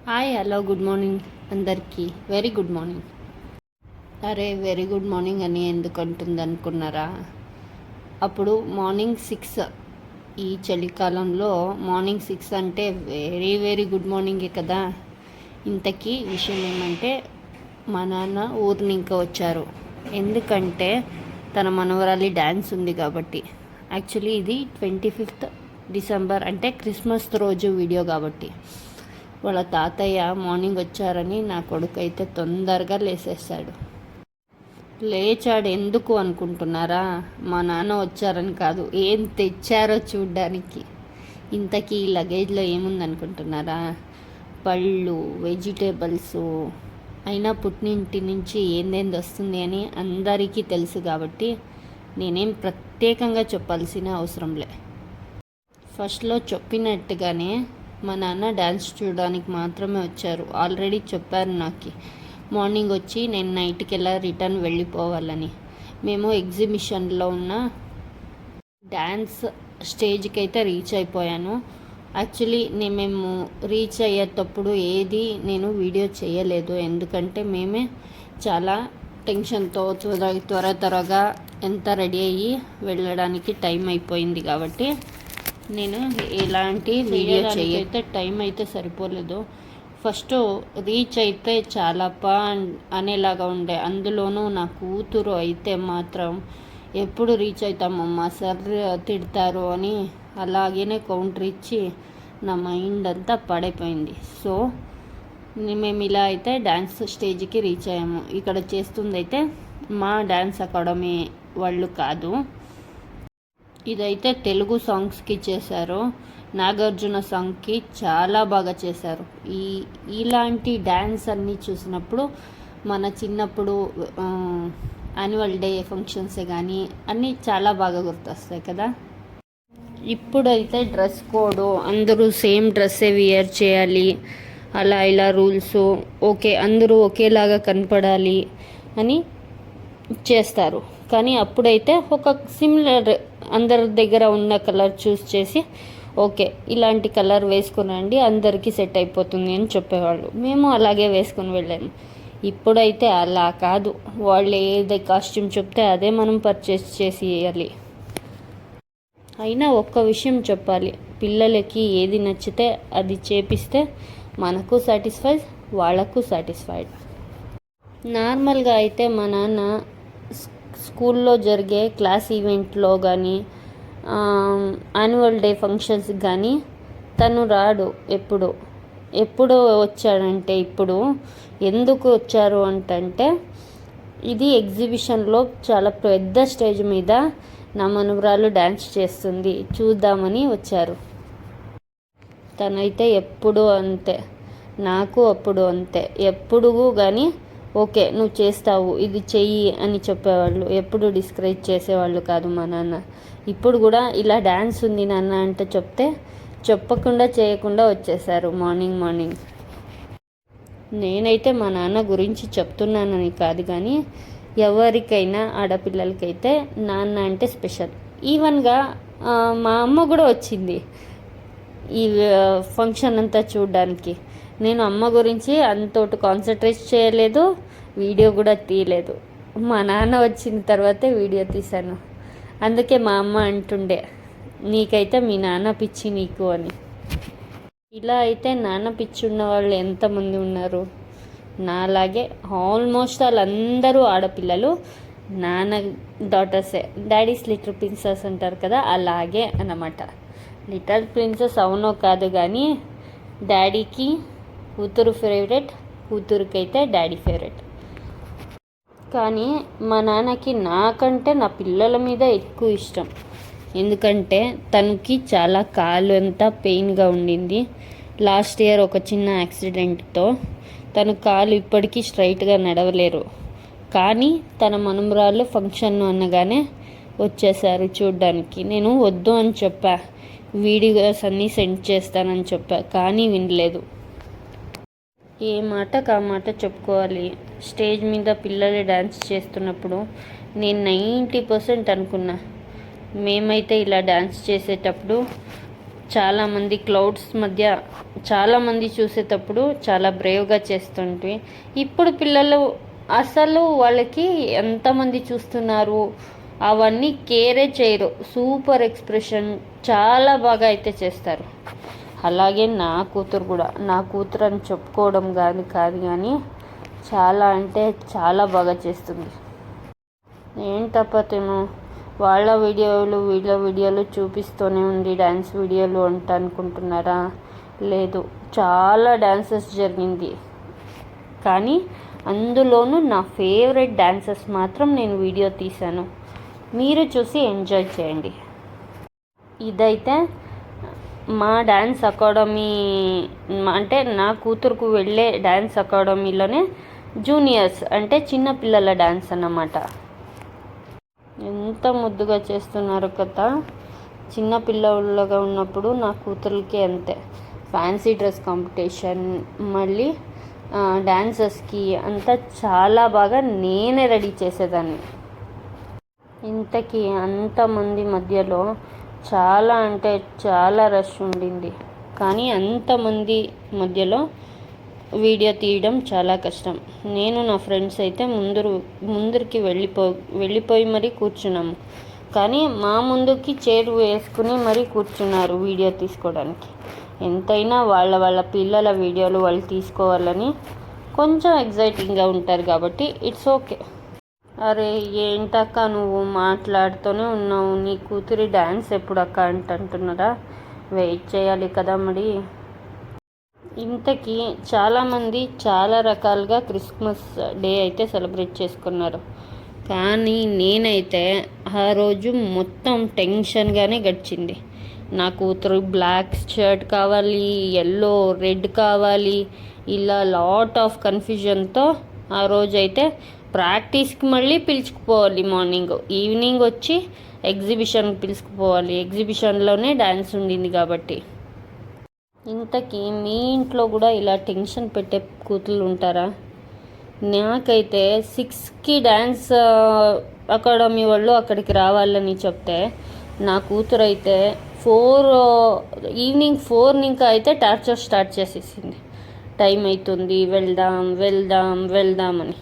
Hi hello good morning అందరికీ. Very good morning. అరే very good morning అని ఎందుకు అంటుంది అనుకున్నారా? అప్పుడు మార్నింగ్ 6, ఈ చలికాలంలో మార్నింగ్ 6 అంటే వెరీ వెరీ గుడ్ మార్నింగే కదా. ఇంతకీ విషయం ఏమంటే మా నాన్న ఊరిని ఇంకా వచ్చారు. ఎందుకంటే తన మనవరాలి డ్యాన్స్ ఉంది కాబట్టి. యాక్చువల్లీ ఇది 25th డిసెంబర్ అంటే క్రిస్మస్ రోజు వీడియో కాబట్టి. వాళ్ళ తాతయ్య మార్నింగ్ వచ్చారని నా కొడుకు అయితే తొందరగా లేచేశాడు. లేచాడు ఎందుకు అనుకుంటున్నారా? మా నాన్న వచ్చారని కాదు, ఏం తెచ్చారో చూడ్డానికి. ఇంతకీ లగేజ్లో ఏముందనుకుంటున్నారా? పళ్ళు, వెజిటేబుల్స్. అయినా పుట్టినింటి నుంచి ఏందేంది వస్తుంది అని అందరికీ తెలుసు కాబట్టి నేనేం ప్రత్యేకంగా చెప్పాల్సిన అవసరంలే. ఫస్ట్లో చెప్పినట్టుగానే మా నాన్న డ్యాన్స్ చూడడానికి మాత్రమే వచ్చారు. ఆల్రెడీ చెప్పారు నాకు మార్నింగ్ వచ్చి నేను నైట్కి ఎలా రిటర్న్ వెళ్ళిపోవాలని. మేము ఎగ్జిబిషన్లో ఉన్న డ్యాన్స్ స్టేజ్కి అయితే రీచ్ అయిపోయాను. యాక్చువల్లీ మేము రీచ్ అయ్యేటప్పుడు ఏది నేను వీడియో చేయలేదు, ఎందుకంటే మేమే చాలా టెన్షన్తో త్వరగా ఎంత రెడీ అయ్యి వెళ్ళడానికి టైం అయిపోయింది కాబట్టి నేను ఎలాంటి వీడియో చేయైతే టైం అయితే సరిపోలేదు. ఫస్ట్ రీచ్ అయితే చాలా అనేలాగా ఉండే. అందులోనూ నా కూతురు అయితే మాత్రం ఎప్పుడు రీచ్ అవుతామమ్మా సార్ తిడతారు అని అలాగనే కౌంటర్ ఇచ్చి నా మైండ్ అంతా పడైపోయింది. సో మేము ఇలా అయితే డ్యాన్స్ స్టేజ్కి రీచ్ అయ్యాము. ఇక్కడ చేస్తుంది అయితే మా డ్యాన్స్ అకాడమీ వాళ్ళు కాదు. ఇదైతే తెలుగు సాంగ్స్కి చేశారు. నాగార్జున సాంగ్కి చాలా బాగా చేశారు. ఇలాంటి డ్యాన్స్ అన్నీ చూసినప్పుడు మన చిన్నప్పుడు యాన్యువల్ డే ఫంక్షన్సే కానీ అన్నీ చాలా బాగా గుర్తొస్తాయి కదా. ఇప్పుడైతే డ్రెస్ కోడ్ అందరూ సేమ్ డ్రెస్సే వియర్ చేయాలి, అలా ఇలా రూల్స్. ఓకే, అందరూ ఒకేలాగా కనపడాలి అని చేస్తారు. కానీ అప్పుడైతే ఒక సిమిలర్ అందరి దగ్గర ఉన్న కలర్ చూస్ చేసి ఓకే ఇలాంటి కలర్ వేసుకునండి అందరికీ సెట్ అయిపోతుంది అని చెప్పేవాళ్ళు. మేము అలాగే వేసుకొని వెళ్ళాము. ఇప్పుడైతే అలా కాదు, వాళ్ళు ఏది కాస్ట్యూమ్ చెప్తే అదే మనం పర్చేస్ చేసి వేయాలి. అయినా ఒక్క విషయం చెప్పాలి, పిల్లలకి ఏది నచ్చితే అది చేపిస్తే మనకు సాటిస్ఫైడ్, వాళ్ళకు సాటిస్ఫైడ్. నార్మల్గా అయితే మా నాన్న స్కూల్లో జరిగే క్లాస్ ఈవెంట్లో కానీ యాన్యువల్ డే ఫంక్షన్స్ కానీ తను రాడు. ఎప్పుడు వచ్చాడంటే ఇప్పుడు ఎందుకు వచ్చారు అంటే ఇది ఎగ్జిబిషన్లో చాలా పెద్ద స్టేజ్ మీద నా మనవరాలు డ్యాన్స్ చేస్తుంది చూద్దామని వచ్చారు. తనైతే ఎప్పుడు అంతే, నాకు అప్పుడు అంతే. ఎప్పుడు కానీ ఓకే నువ్వు చేస్తావు ఇది చెయ్యి అని చెప్పేవాళ్ళు, ఎప్పుడు డిస్కరేజ్ చేసేవాళ్ళు కాదు మా నాన్న. ఇప్పుడు కూడా ఇలా డ్యాన్స్ ఉంది నాన్న అంటే చెప్తే చెప్పకుండా చేయకుండా వచ్చేసారు మార్నింగ్. నేనైతే మా నాన్న గురించి చెప్తున్నానని కాదు కానీ ఎవరికైనా ఆడపిల్లలకైతే నాన్న అంటే స్పెషల్. ఈవెన్గా మా అమ్మ కూడా వచ్చింది ఈ ఫంక్షన్ అంతా చూడడానికి. నేను అమ్మ గురించి అంతోటి కాన్సన్ట్రేట్ చేయలేదు, వీడియో కూడా తీయలేదు. మా నాన్న వచ్చిన తర్వాతే వీడియో తీశాను. అందుకే మా అమ్మ అంటుండే నీకైతే మీ నాన్న పిచ్చి నీకు అని. ఇలా అయితే నాన్న పిచ్చి ఉన్న వాళ్ళు ఎంతమంది ఉన్నారు? నాలాగే ఆల్మోస్ట్ వాళ్ళందరూ ఆడపిల్లలు నాన్న డాటర్సే. డాడీస్ లిటిల్ ప్రిన్సెస్ అంటారు కదా, అలాగే అన్నమాట. లిటిల్ ప్రిన్సెస్ అవునో కాదు కానీ డాడీకి కూతురు ఫేవరెట్, కూతురికైతే డాడీ ఫేవరెట్. కానీ మా నాన్నకి నాకంటే నా పిల్లల మీద ఎక్కువ ఇష్టం. ఎందుకంటే తనకి చాలా కాలు అంతా పెయిన్గా ఉండింది. లాస్ట్ ఇయర్ ఒక చిన్న యాక్సిడెంట్తో తన కాలు ఇప్పటికీ స్ట్రైట్గా నడవలేరు. కానీ తన మనమరాళ్ళు ఫంక్షన్ అనగానే వచ్చేసారు చూడ్డానికి. నేను వద్దు అని చెప్పా, వీడియోస్ అన్నీ సెండ్ చేస్తానని చెప్పా, కానీ వినలేదు. ఏ మాటకు ఆ మాట చెప్పుకోవాలి. స్టేజ్ మీద పిల్లలు డ్యాన్స్ చేస్తున్నప్పుడు నేను 90% అనుకున్నా మేమైతే ఇలా డ్యాన్స్ చేసేటప్పుడు చాలామంది క్లౌడ్స్ మధ్య చాలామంది చూసేటప్పుడు చాలా బ్రేవ్గా చేస్తుంటే, ఇప్పుడు పిల్లలు అసలు వాళ్ళకి ఎంతమంది చూస్తున్నారు అవన్నీ కేరే చేయరు. సూపర్ ఎక్స్ప్రెషన్ చాలా బాగా అయితే చేస్తారు. అలాగే నా కూతురు కూడా, నా కూతురు అని చెప్పుకోవడం కాదు కానీ చాలా అంటే చాలా బాగా చేస్తుంది. ఏంటప్పతేమో వాళ్ళ వీడియోలు చూపిస్తూనే ఉంది. డ్యాన్స్ వీడియోలు అంట అనుకుంటున్నారా? లేదు, చాలా డ్యాన్సెస్ జరిగింది. కానీ అందులోనూ నా ఫేవరెట్ డ్యాన్సెస్ మాత్రం నేను వీడియో తీశాను. మీరు చూసి ఎంజాయ్ చేయండి. ఇదైతే మా డ్యాన్స్ అకాడమీ, అంటే నా కూతురుకు వెళ్ళే డ్యాన్స్ అకాడమీలోనే జూనియర్స్, అంటే చిన్నపిల్లల డ్యాన్స్ అన్నమాట. ఎంత ముద్దుగా చేస్తున్నారు కదా. చిన్నపిల్లలుగా ఉన్నప్పుడు నా కూతురులకి అంతే. ఫ్యాన్సీ డ్రెస్ కాంపిటీషన్, మళ్ళీ డ్యాన్సెస్కి అంతా చాలా బాగా నేనే రెడీ చేసేదాన్ని. ఇంతకీ అంతమంది మధ్యలో చాలా అంటే చాలా రష్ ఉండింది. కానీ అంతమంది మధ్యలో వీడియో తీయడం చాలా కష్టం. నేను నా ఫ్రెండ్స్ అయితే ముందరికి వెళ్ళిపోయి మరీ కూర్చున్నాము. కానీ మా ముందుకి చైర్ వేసుకుని మరీ కూర్చున్నారు వీడియో తీసుకోవడానికి. ఎంతైనా వాళ్ళ పిల్లల వీడియోలు వాళ్ళు తీసుకోవాలని కొంచెం ఎగ్జైటింగ్గా ఉంటారు కాబట్టి ఇట్స్ ఓకే. అరే ఏంటక్క నువ్వు మాట్లాడుతూనే ఉన్నావు, నీ కూతురి డ్యాన్స్ ఎప్పుడు అక్క అంటున్నారా? వెయిట్ చేయాలి కదా మరి. ఇంతకీ చాలామంది చాలా రకాలుగా క్రిస్మస్ డే అయితే సెలబ్రేట్ చేసుకున్నారు. కానీ నేనైతే ఆ రోజు మొత్తం టెన్షన్గానే గడిచింది. నా కూతురు బ్లాక్ షర్ట్ కావాలి, ఎల్లో రెడ్ కావాలి, ఇలా లాట్ ఆఫ్ కన్ఫ్యూజన్తో ఆ రోజైతే ప్రాక్టీస్కి మళ్ళీ పిలుచుకుపోవాలి. ఈవినింగ్ వచ్చి ఎగ్జిబిషన్కి పిలుచుకుపోవాలి. ఎగ్జిబిషన్లోనే డ్యాన్స్ ఉండింది కాబట్టి. ఇంతకీ మీ ఇంట్లో కూడా ఇలా టెన్షన్ పెట్టే కూతుళ్ళు ఉంటారా? నాకైతే 6కి డ్యాన్స్ అకాడమీ వాళ్ళు అక్కడికి రావాలని చెప్తే, నా కూతురు అయితే ఈవినింగ్ 4 ఇంకా అయితే టార్చర్ స్టార్ట్ చేసేసింది. టైం అవుతుంది, వెళ్దాం అని.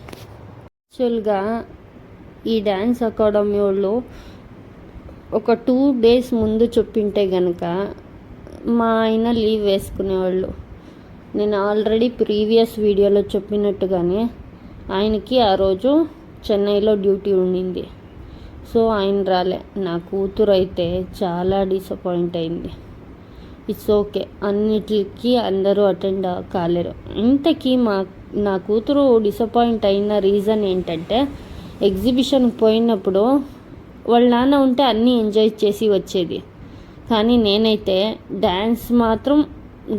యాక్చువల్గా ఈ డ్యాన్స్ అకాడమీ వాళ్ళు ఒక 2 days ముందు చెప్పింటే కనుక మా ఆయన లీవ్ వేసుకునేవాళ్ళు. నేను ఆల్రెడీ ప్రీవియస్ వీడియోలో చెప్పినట్టుగానే ఆయనకి ఆ రోజు చెన్నైలో డ్యూటీ ఉండింది. సో ఆయన రాలే. నా కూతురు అయితే చాలా డిసప్పాయింట్ అయింది. ఇట్స్ ఓకే, అన్నిటికీ అందరూ అటెండ్ కాలేరు. ఇంతకీ నా కూతురు డిసప్పాయింట్ అయిన రీజన్ ఏంటంటే, ఎగ్జిబిషన్కి పోయినప్పుడు వాళ్ళ నాన్న ఉంటే అన్నీ ఎంజాయ్ చేసి వచ్చేది. కానీ నేనైతే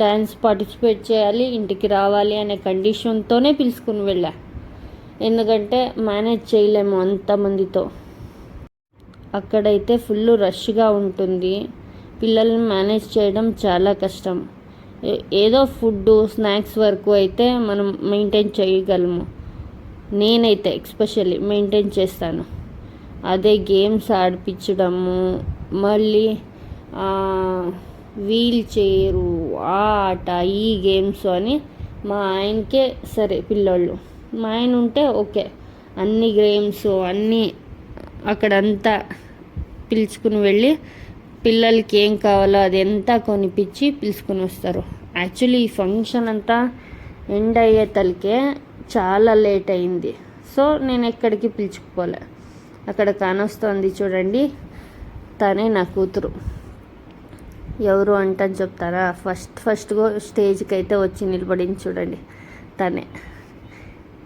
డ్యాన్స్ పార్టిసిపేట్ చేయాలి, ఇంటికి రావాలి అనే కండిషన్తోనే పిలుచుకుని వెళ్ళా. ఎందుకంటే మేనేజ్ చేయలేము అంతమందితో. అక్కడైతే ఫుల్ రష్గా ఉంటుంది. పిల్లల్ని మేనేజ్ చేయడం చాలా కష్టం. ఏదో ఫుడ్ స్నాక్స్ వరకు అయితే మనం మెయింటైన్ చేయగలము. నేనైతే ఎస్పెషల్లీ మెయింటైన్ చేస్తాను. అదే గేమ్స్ ఆడిపించడము, మళ్ళీ వీల్ చైరు, ఆట, ఈ గేమ్స్ అని మా ఆయనకే సరే పిల్లోళ్ళు. మా ఆయన ఉంటే ఓకే, అన్ని గేమ్స్ అన్నీ అక్కడంతా పిలుచుకుని వెళ్ళి పిల్లలకి ఏం కావాలో అది అంతా కొనిపించి పిలుచుకుని వస్తారు. యాక్చువల్లీ ఈ ఫంక్షన్ అంతా ఎండ్ అయ్యే తలకే చాలా లేట్ అయింది. సో నేను ఎక్కడికి పిలుచుకుపోలే. అక్కడ కానొస్తుంది చూడండి, తనే నా కూతురు. ఎవరు అంటని చెప్తారా? ఫస్ట్ స్టేజ్కి అయితే వచ్చి నిలబడింది చూడండి, తనే.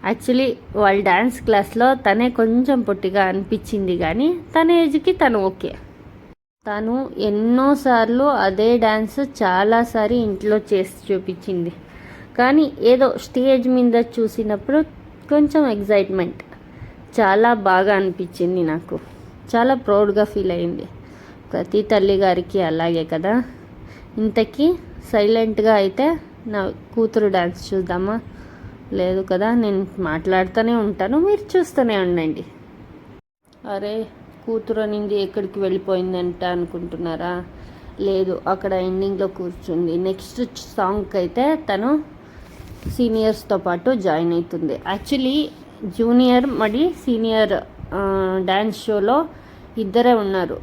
యాక్చువల్లీ వాళ్ళ డ్యాన్స్ క్లాస్లో తనే కొంచెం పొట్టిగా అనిపించింది, కానీ తన ఏజ్కి తను ఓకే. తను ఎన్నోసార్లు అదే డ్యాన్స్ చాలాసారి ఇంట్లో చేసి చూపించింది. కానీ ఏదో స్టేజ్ మీద చూసినప్పుడు కొంచెం ఎగ్జైట్మెంట్, చాలా బాగా అనిపించింది. నాకు చాలా ప్రౌడ్గా ఫీల్ అయింది. ప్రతి తల్లి గారికి అలాగే కదా. ఇంతకీ సైలెంట్గా అయితే నా కూతురు డ్యాన్స్ చూద్దామా? లేదు కదా, నేను మాట్లాడుతూనే ఉంటాను, మీరు చూస్తూనే ఉండండి. అరే కూతురు అనింది ఎక్కడికి వెళ్ళిపోయిందంట అనుకుంటున్నారా? లేదు, అక్కడ ఎండింగ్లో కూర్చుంది. నెక్స్ట్ సాంగ్కి అయితే తను సీనియర్స్తో పాటు జాయిన్ అవుతుంది. యాక్చువల్లీ జూనియర్ మరి సీనియర్ డ్యాన్స్ షోలో ఇద్దరే ఉన్నారు.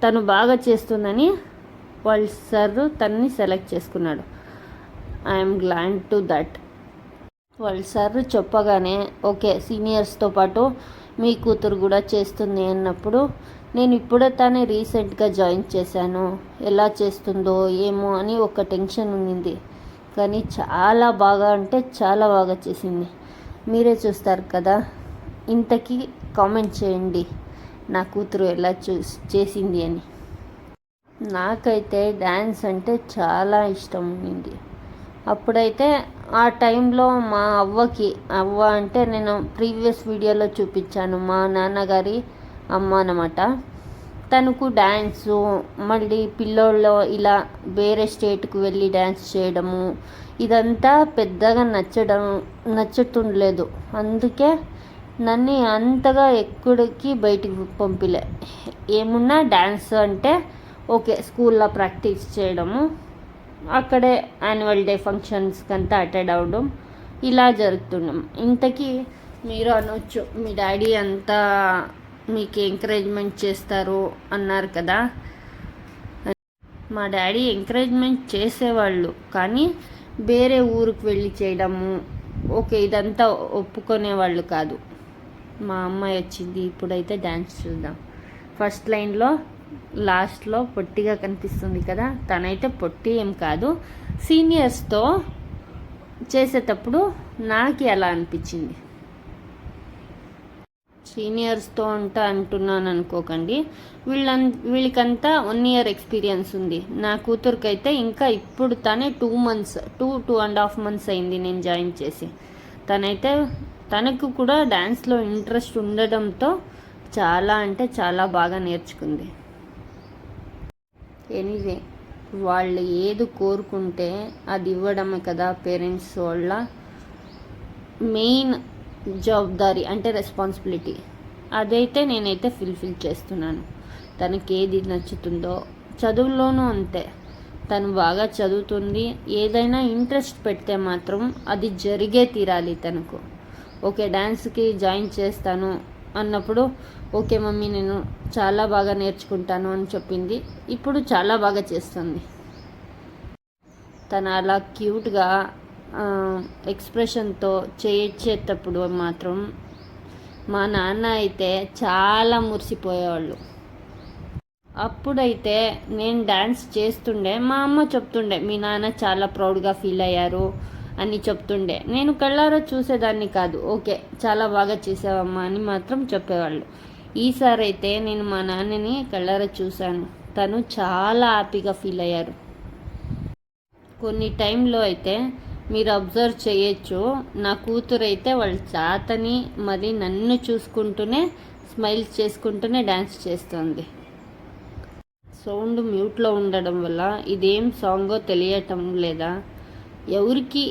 తను బాగా చేస్తుందని వాళ్ళ సార్ తనని సెలెక్ట్ చేసుకున్నాడు. I'm glad to that. వాళ్ళ సార్ చెప్పగానే ఓకే సీనియర్స్తో పాటు మీ కూతురు కూడా చేస్తుంది అన్నప్పుడు, నేను ఇప్పుడే తానే రీసెంట్గా జాయిన్ చేశాను, ఎలా చేస్తుందో ఏమో అని ఒక టెన్షన్ ఉంది. కానీ చాలా బాగా అంటే చాలా బాగా చేసింది. మీరే చూస్తారు కదా. ఇంతకీ కామెంట్ చేయండి నా కూతురు ఎలా చేసింది అని. నాకైతే డ్యాన్స్ అంటే చాలా ఇష్టం ఉంది. అప్పుడైతే ఆ టైంలో మా అవ్వ అంటే నేను ప్రీవియస్ వీడియోలో చూపించాను, మా నాన్నగారి అమ్మ అన్నమాట. తనకు డ్యాన్సు, మళ్ళీ పిల్లోళ్ళు ఇలా వేరే స్టేట్కి వెళ్ళి డ్యాన్స్ చేయడము ఇదంతా పెద్దగా నచ్చుతుండలేదు. అందుకే నన్ను అంతగా ఎక్కడికి బయటికి పంపిలే. ఏమున్నా డ్యాన్స్ అంటే ఓకే స్కూల్లో ప్రాక్టీస్ చేయడము, అక్కడే యాన్యువల్ డే ఫంక్షన్స్కి అంతా అటెండ్ అవ్వడం ఇలా జరుగుతున్నాం. ఇంతకీ మీరు అనొచ్చు, మీ డాడీ అంతా మీకు ఎంకరేజ్మెంట్ చేస్తారు అన్నారు కదా. మా డాడీ ఎంకరేజ్మెంట్ చేసేవాళ్ళు, కానీ వేరే ఊరికి వెళ్ళి చేయడము ఓకే ఇదంతా ఒప్పుకునేవాళ్ళు కాదు. మా అమ్మాయి వచ్చింది, ఇప్పుడైతే డ్యాన్స్ చూద్దాం. ఫస్ట్ లైన్లో లాస్ట్లో పొట్టిగా కనిపిస్తుంది కదా, తనైతే పొట్టి ఏం కాదు. సీనియర్స్తో చేసేటప్పుడు నాకు ఎలా అనిపించింది, సీనియర్స్తో అంటున్నాను అనుకోకండి, వీళ్ళకంతా 1 year ఎక్స్పీరియన్స్ ఉంది. నా కూతురికైతే ఇంకా ఇప్పుడు తనే 2.5 months అయింది నేను జాయిన్ చేసి. తనకు కూడా డ్యాన్స్లో ఇంట్రెస్ట్ ఉండడంతో చాలా అంటే చాలా బాగా నేర్చుకుంది. ఎనీవే, వాళ్ళు ఏది కోరుకుంటే అది ఇవ్వడమే కదా పేరెంట్స్ వాళ్ళ మెయిన్ జవాబుదారీ, అంటే రెస్పాన్సిబిలిటీ. అదైతే నేనైతే ఫుల్ఫిల్ చేస్తున్నాను. తనకి ఏది నచ్చుతుందో, చదువులోనూ అంతే. తను బాగా చదువుతుంది. ఏదైనా ఇంట్రెస్ట్ పెడితే మాత్రం అది జరిగే తీరాలి తనకు. ఓకే డ్యాన్స్కి జాయిన్ చేస్తాను అన్నప్పుడు ఓకే మమ్మీ నేను చాలా బాగా నేర్చుకుంటాను అని చెప్పింది. ఇప్పుడు చాలా బాగా చేస్తుంది. తను అలా క్యూట్గా ఎక్స్ప్రెషన్తో చేసేటప్పుడు మాత్రం మా నాన్న అయితే చాలా మురిసిపోయేవాళ్ళు. అప్పుడైతే నేను డ్యాన్స్ చేస్తుండే, మా అమ్మ చెప్తుండే మీ నాన్న చాలా ప్రౌడ్గా ఫీల్ అయ్యారు అని చెప్తుండే. నేను కళ్ళారా చూసేదాన్ని కాదు. ఓకే చాలా బాగా చేసావమ్మా అని మాత్రం చెప్పేవాళ్ళు. ఈసారి అయితే నేను మా నాన్నని కళ్ళారా చూశాను, తను చాలా హ్యాపీగా ఫీల్ అయ్యారు. కొన్ని టైంలో అయితే మీరు అబ్జర్వ్ చేయొచ్చు, నా కూతురు అయితే వాళ్ళ తాతని మరి నన్ను చూసుకుంటూనే స్మైల్స్ చేసుకుంటూనే డ్యాన్స్ చేస్తుంది. సౌండ్ మ్యూట్లో ఉండడం వల్ల ఇదేం సాంగో తెలియటం లేదా. ఎవరికి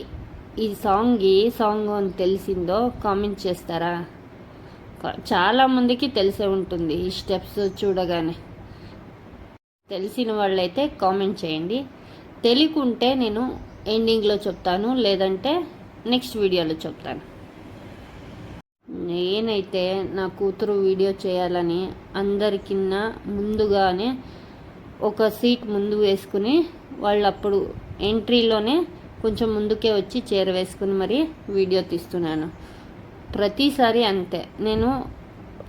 ఈ సాంగ్ ఏ సాంగ్ అని తెలిసిందో కామెంట్ చేస్తారా? చాలామందికి తెలిసే ఉంటుంది ఈ స్టెప్స్ చూడగానే. తెలిసిన వాళ్ళైతే కామెంట్ చేయండి. తెలియకుంటే నేను ఎండింగ్లో చెప్తాను, లేదంటే నెక్స్ట్ వీడియోలో చెప్తాను. నేనైతే నా కూతురు వీడియో చేయాలని అందరికన్నా ముందుగానే ఒక సీట్ ముందు వేసుకుని, వాళ్ళు అప్పుడు ఎంట్రీలోనే కొంచెం ముందుకే వచ్చి చైర్ వేసుకుని మరి వీడియో తీస్తున్నాను. ప్రతిసారి అంతే. నేను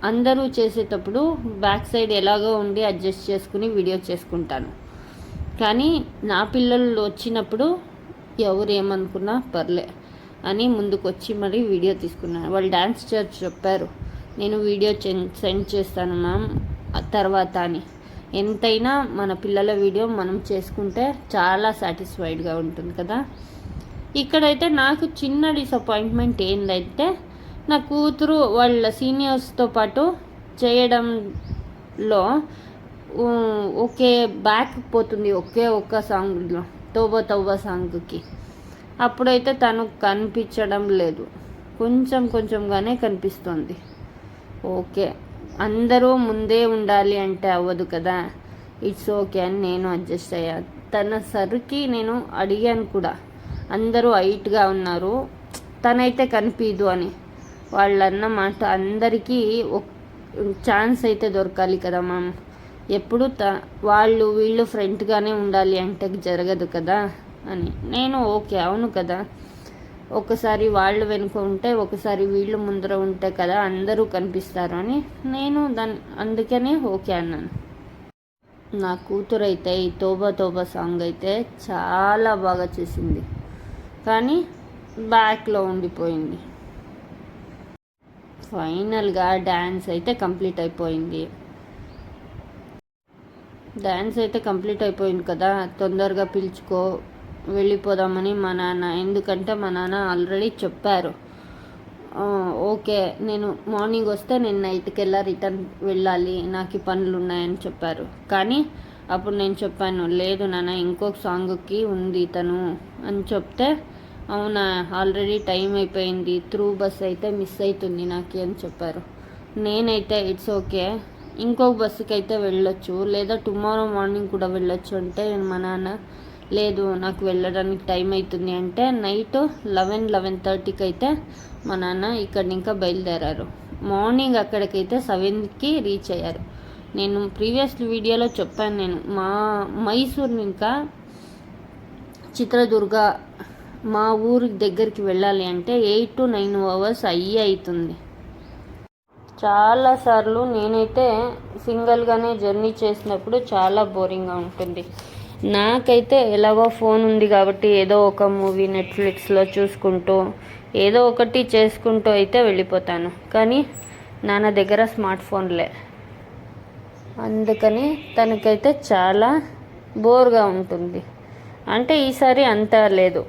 అందరూ చేసేటప్పుడు బ్యాక్ సైడ్ ఎలాగో ఉండి అడ్జస్ట్ చేసుకుని వీడియో చేసుకుంటాను. కానీ నా పిల్లలు వచ్చినప్పుడు ఎవరు ఏమనుకున్నా పర్లే అని ముందుకు వచ్చి మరి వీడియో తీసుకున్నాను. వాళ్ళు డ్యాన్స్ చెప్పారు, నేను వీడియో సెండ్ చేస్తాను మ్యామ్ తర్వాత అని. ఎంతైనా మన పిల్లల వీడియో మనం చేసుకుంటే చాలా సాటిస్ఫైడ్గా ఉంటుంది కదా. ఇక్కడైతే నాకు చిన్న డిసప్పాయింట్మెంట్ ఏంటంటే, నా కూతురు వాళ్ళ సీనియర్స్తో పాటు చేయడంలో ఒకే బ్యాక్ పోతుంది ఒక్క సాంగ్లో, తోబా తోబా సాంగ్కి. అప్పుడైతే తను కనిపించడం లేదు, కొంచెంగానే కనిపిస్తుంది. ఓకే అందరూ ముందే ఉండాలి అంటే అవ్వదు కదా. ఇట్స్ ఓకే అని నేను అడ్జస్ట్ అయ్యా. తన సరికి నేను అడిగాను కూడా, అందరూ హైట్గా ఉన్నారు, తనైతే కనిపించదు అని. వాళ్ళన్న మాట అందరికీ ఛాన్స్ అయితే దొరకాలి కదా మ్యామ్. ఎప్పుడు వాళ్ళు వీళ్ళు ఫ్రెండ్గానే ఉండాలి అంటే జరగదు కదా అని. నేను ఓకే, అవును కదా, ఒకసారి వాళ్ళు వెనుక ఉంటే ఒకసారి వీళ్ళు ముందర ఉంటే కదా అందరూ కనిపిస్తారు అని నేను అందుకనే ఓకే అన్నాను. నా కూతురు అయితే ఈ తోబా తోబా సాంగ్ అయితే చాలా బాగా చేసింది, కానీ బ్యాక్లో ఉండిపోయింది. ఫైనల్గా డ్యాన్స్ అయితే కంప్లీట్ అయిపోయింది. కదా, తొందరగా పిలుచుకో వెళ్ళిపోదామని మా నాన్న. ఎందుకంటే మా నాన్న ఆల్రెడీ చెప్పారు, ఓకే నేను మార్నింగ్ వస్తే నేను నైట్కి రిటర్న్ వెళ్ళాలి, నాకు పనులు ఉన్నాయని చెప్పారు. కానీ అప్పుడు నేను చెప్పాను, లేదు నాన్న ఇంకొక సాంగ్కి ఉంది తను అని చెప్తే, అవునా ఆల్రెడీ టైం అయిపోయింది, త్రూ బస్ అయితే మిస్ అవుతుంది నాకు అని చెప్పారు. నేనైతే ఇట్స్ ఓకే, ఇంకొక బస్సుకి అయితే వెళ్ళొచ్చు, లేదా టుమారో మార్నింగ్ కూడా వెళ్ళొచ్చు అంటే మా నాన్న లేదు నాకు వెళ్ళడానికి టైం అవుతుంది అంటే నైట్ 11-11:30కి అయితే మా నాన్న ఇక్కడి ఇంకా బయలుదేరారు. మార్నింగ్ అక్కడికైతే 7కి రీచ్ అయ్యారు. నేను ప్రీవియస్ వీడియోలో చెప్పాను, నేను మైసూరు ఇంకా చిత్రదుర్గ మా ఊరి దగ్గరికి వెళ్ళాలి అంటే 8 to 9 hours అవుతుంది. చాలాసార్లు నేనైతే సింగిల్గానే జర్నీ చేసినప్పుడు చాలా బోరింగ్గా ఉంటుంది. నాకైతే ఎలాగో ఫోన్ ఉంది కాబట్టి ఏదో ఒక మూవీ నెట్ఫ్లిక్స్లో చూసుకుంటూ ఏదో ఒకటి చేసుకుంటూ అయితే వెళ్ళిపోతాను. కానీ నాన్న దగ్గర స్మార్ట్ ఫోన్లే, అందుకని తనకైతే చాలా బోర్గా ఉంటుంది. అంటే ఈసారి అంతా లేదు,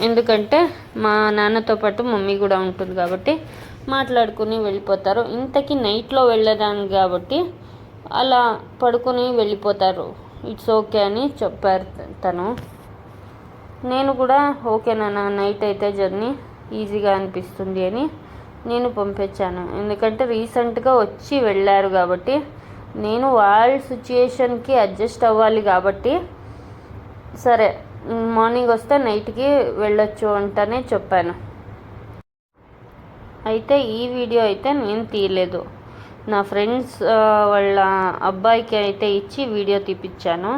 ఎందుకంటే మా నాన్నతో పాటు మమ్మీ కూడా ఉంటుంది కాబట్టి మాట్లాడుకుని వెళ్ళిపోతారు. ఇంతకీ నైట్లో వెళ్ళడానికి కాబట్టి అలా పడుకొని వెళ్ళిపోతారు. ఇట్స్ ఓకే అని చెప్పారు తను. నేను కూడా ఓకే నాన్న నైట్ అయితే జర్నీ ఈజీగా అనిపిస్తుంది అని నేను పంపించాను. ఎందుకంటే రీసెంట్గా వచ్చి వెళ్ళారు కాబట్టి నేను వాళ్ళ సిచ్యుయేషన్కి అడ్జస్ట్ అవ్వాలి కాబట్టి సరే మార్నింగ్ వస్తే నైట్కి వెళ్ళొచ్చు అంటనే చెప్పాను. అయితే ఈ వీడియో అయితే నేను తీయలేదు, నా ఫ్రెండ్స్ వాళ్ళ అబ్బాయికి అయితే ఇచ్చి వీడియో తీపిచ్చాను.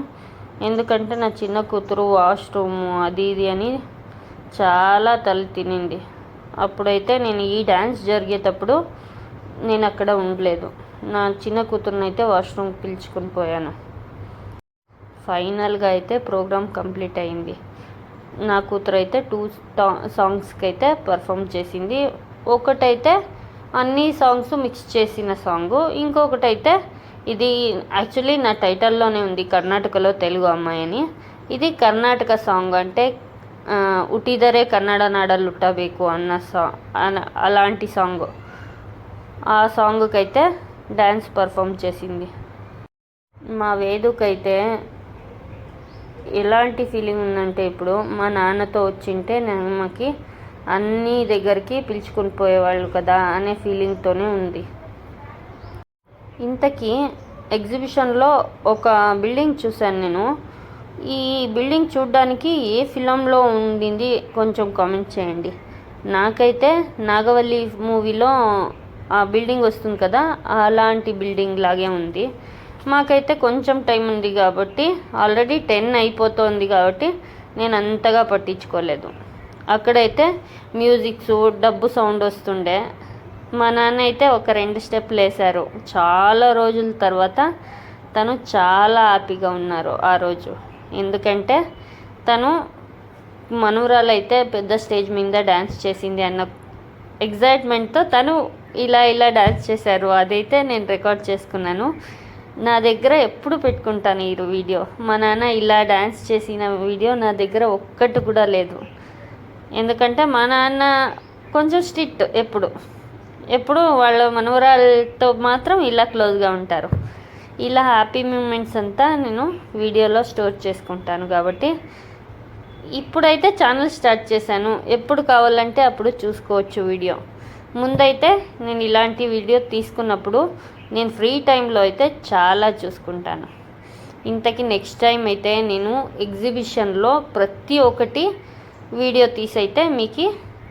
ఎందుకంటే నా చిన్న కూతురు వాష్రూమ్ అది ఇది అని చాలా తల తినింది. అప్పుడైతే నేను ఈ డ్యాన్స్ జరిగేటప్పుడు నేను అక్కడ ఉండలేదు, నా చిన్న కూతురుని అయితే వాష్రూమ్కి పిలుచుకొని పోయాను. ఫైనల్గా అయితే ప్రోగ్రామ్ కంప్లీట్ అయింది. నా కూతురు అయితే 2 సాంగ్స్కి అయితే పర్ఫామ్ చేసింది. ఒకటైతే అన్ని సాంగ్స్ మిక్స్ చేసిన సాంగు, ఇంకొకటైతే ఇది యాక్చువల్లీ నా టైటిల్లోనే ఉంది కర్ణాటకలో తెలుగు అమ్మాయి అని. ఇది కర్ణాటక సాంగ్, అంటే ఉటిదరే కన్నడ నాడలుట్టಬೇಕು అన్న అలాంటి సాంగ్. ఆ సాంగ్కి అయితే డ్యాన్స్ పర్ఫామ్ చేసింది. మా వేదుకైతే ఎలాంటి ఫీలింగ్ ఉందంటే, ఇప్పుడు మా నాన్నతో వచ్చింటే మాకి అన్ని దగ్గరికి పిలుచుకొని పోయేవాళ్ళు కదా అనే ఫీలింగ్తోనే ఉంది. ఇంతకీ ఎగ్జిబిషన్లో ఒక బిల్డింగ్ చూశాను నేను. ఈ బిల్డింగ్ చూడడానికి ఏ ఫిలంలో ఉండింది కొంచెం కామెంట్ చేయండి. నాకైతే నాగవల్లి మూవీలో ఆ బిల్డింగ్ వస్తుంది కదా అలాంటి బిల్డింగ్ లాగే ఉంది. మాకైతే కొంచెం టైం ఉంది కాబట్టి ఆల్రెడీ 10 అయిపోతుంది కాబట్టి నేను అంతగా పట్టించుకోలేదు. అక్కడైతే మ్యూజిక్స్ డబ్బు సౌండ్ వస్తుండే. మా నాన్న అయితే ఒక 2 స్టెప్లు వేశారు. చాలా రోజుల తర్వాత తను చాలా హ్యాపీగా ఉన్నారు ఆ రోజు. ఎందుకంటే తను మనవరాలు అయితే పెద్ద స్టేజ్ మీద డ్యాన్స్ చేసింది అన్న ఎగ్జైట్మెంట్తో తను ఇలా డ్యాన్స్ చేశారు. అదైతే నేను రికార్డ్ చేసుకున్నాను, నా దగ్గర ఎప్పుడు పెట్టుకుంటాను ఈ వీడియో. మా నాన్న ఇలా డ్యాన్స్ చేసిన వీడియో నా దగ్గర ఒక్కటి కూడా లేదు. ఎందుకంటే మా నాన్న కొంచెం స్ట్రిక్ట్, ఎప్పుడు వాళ్ళ మనవరాలతో మాత్రం ఇలా క్లోజ్గా ఉంటారు. ఇలా హ్యాపీ మూమెంట్స్ అంతా నేను వీడియోలో స్టోర్ చేసుకుంటాను కాబట్టి ఇప్పుడైతే ఛానల్ స్టార్ట్ చేశాను. ఎప్పుడు కావాలంటే అప్పుడు చూసుకోవచ్చు వీడియో. ముందైతే నేను ఇలాంటి వీడియో తీసుకున్నప్పుడు నేను ఫ్రీ టైంలో అయితే చాలా చూసుకుంటాను. ఇంతకీ నెక్స్ట్ టైం అయితే నేను ఎగ్జిబిషన్లో ప్రతి ఒక్కటి వీడియో తీసైతే మీకు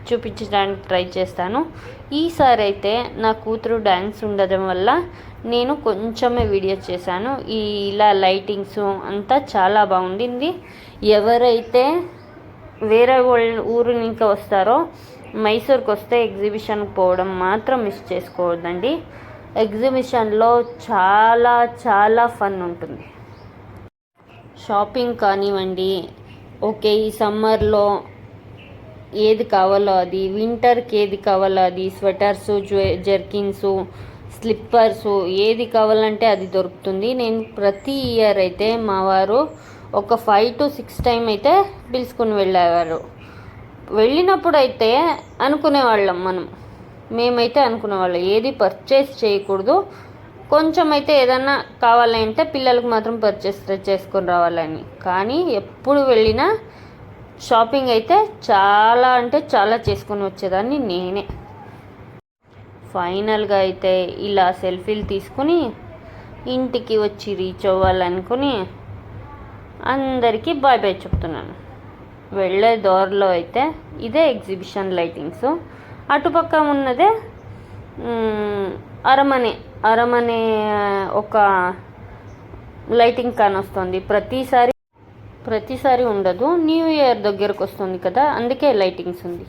చూపించడానికి ట్రై చేస్తాను. ఈసారి అయితే నా కూతురు డ్యాన్స్ ఉండడం వల్ల నేను కొంచెమే వీడియో చేశాను. ఇలా లైటింగ్స్ అంతా చాలా బాగుండింది. ఎవరైతే వేరే ఊరు ఇంకా వస్తారో మైసూర్కి వస్తే ఎగ్జిబిషన్కి పోవడం మాత్రం మిస్ చేసుకోవద్దండి. ఎగ్జిబిషన్లో చాలా చాలా ఫన్ ఉంటుంది. షాపింగ్ కానివ్వండి, ఓకే ఈ సమ్మర్లో ఏది కావాలో అది, వింటర్కి ఏది కావాలో అది, స్వెటర్సు, జర్కిన్సు, స్లిప్పర్సు ఏది కావాలంటే అది దొరుకుతుంది. నేను ప్రతి ఇయర్ అయితే మా వారు ఒక 5 to 6 టైం అయితే పిలుచుకొని వెళ్ళేవారు. వెళ్ళినప్పుడు అయితే మేమైతే అనుకునేవాళ్ళం ఏది పర్చేస్ చేయకూడదు, కొంచెం అయితే ఏదన్నా కావాలంటే పిల్లలకు మాత్రం పర్చేస్ చేసుకొని రావాలని. కానీ ఎప్పుడు వెళ్ళినా షాపింగ్ అయితే చాలా అంటే చాలా చేసుకొని వచ్చేదాన్ని నేనే. ఫైనల్గా అయితే ఇలా సెల్ఫీలు తీసుకుని ఇంటికి వచ్చి రీచ్ అవ్వాలనుకుని అందరికీ బాయ్ బాయ్ చెప్తున్నాను. వెళ్ళే దారిలో అయితే ఇదే ఎగ్జిబిషన్ లైటింగ్స్, అటుపక్క ఉన్నదే అరమనే ఒక లైటింగ్ కానొస్తుంది. ప్రతిసారి ఉండదు, న్యూ ఇయర్ దగ్గరకు వస్తుంది కదా, అందుకే లైటింగ్స్ ఉంది.